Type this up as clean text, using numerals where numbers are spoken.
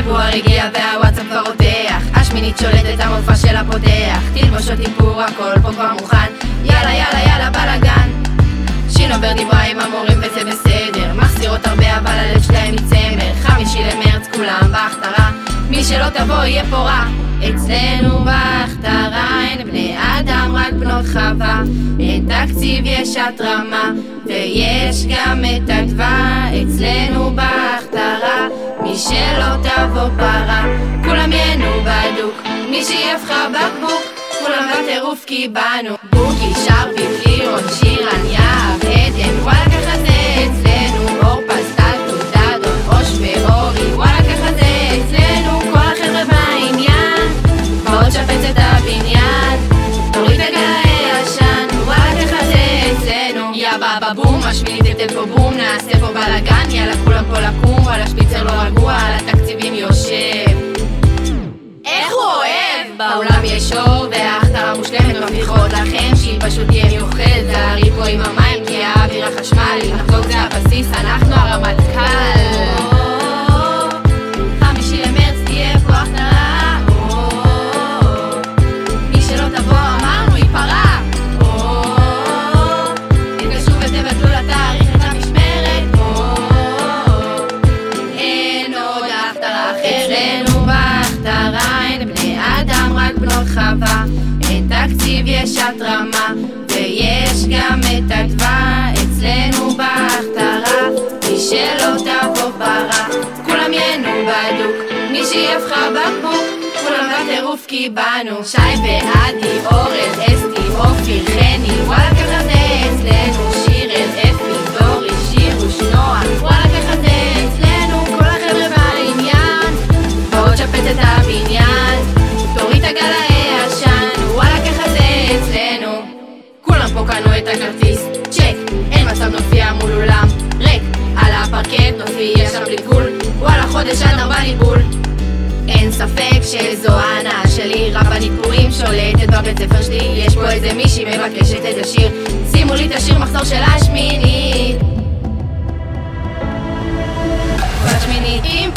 פברואר הגיע והוואטסאפ כבר רותח, השמינית שולטת המופע של הפותח, תלבוש אותי פור הכל פה כבר מוכן, יאללה יאללה יאללה בלאגן. שינובר דיברה עם המורים וזה בסדר, מחסירות הרבה אבל הלב שלהם מצמר, 5 למרץ כולם בהכתרה, מי שלא תבוא יהיה פה רע. אצלנו בהכתרה אין בני אדם רק בנות חווה, אין תקציב יש התרמה ויש גם את הדבר. אצלנו בהכתרה מי שלא תבוא פרה, כולם ייהנו בדוק, מי שיבחר בקבוק כולם בטירוף כי באנו בוקי, שרבי, פלירון, שירן, יהב, עדן, וואלה ככה זה אצלנו, אור פסטל, תודדון, ראש ואורי, וואלה ככה זה אצלנו, כל החבר'ה בעניין, באות שפץ את הבניין, תוריד את הגל הישן, וואלה ככה זה אצלנו, יא בבא בום, השמינית את פה בום, נעשה פה בלאגן, יאללה כולם פה לקום, וואלה שפיצר לא רגוע, על התקציבים יושב, איך הוא אוהב, בעולם יש אור וההכתרה מושלמת, מבטיחות לכם שהיא פשוט תהיה מיוחדת, זהרי פה עם המים כי האוויר החשמל, אם נחגוג זה הבסיס, אנחנו הרמטכ"ל. 5 למרץ תהיה פה הכתרה, מי שלא תבוא אמרנו היא פרה, תתקשרו ותבטלו לתאריך את המשמרת, אין עוד הכתרה אחרת. בהכתרה אין בני אדם רק בנות חווה, אין תקציב יש התרמה ויש גם את הדבר. אצלנו בהכתרה מי שלא תבוא פרה, כולם ייהנו בדוק, מי שיבחר בקבוק כולם בטירוף כי באנו. שי ועדי, אורל, אסתי, אופיר, חני, וואלה ככה זה אצלנו, שירל, אפי, דורי, שירוש, נועה, וואלה ככה זה אצלנו, כל החבר'ה בעניין, באות שפץ את הבניין, תוריד את הגל הישן, וואלה ככה זה אצלנו, כולם פה קנו את הכרטיס, צ'ק, אין מצב נופיע מול אולם ריק, על הפרקט נופיע שם בלי גבול, וואלה חודש עד 4 ניבול. אין ספק שזו ההנאה שלי, רבנית פורים שולטת בבית ספר שלי, יש פה איזה מישהי מבקשת את השיר, שימו לי את השיר מחזור של השמינית, השמינית עם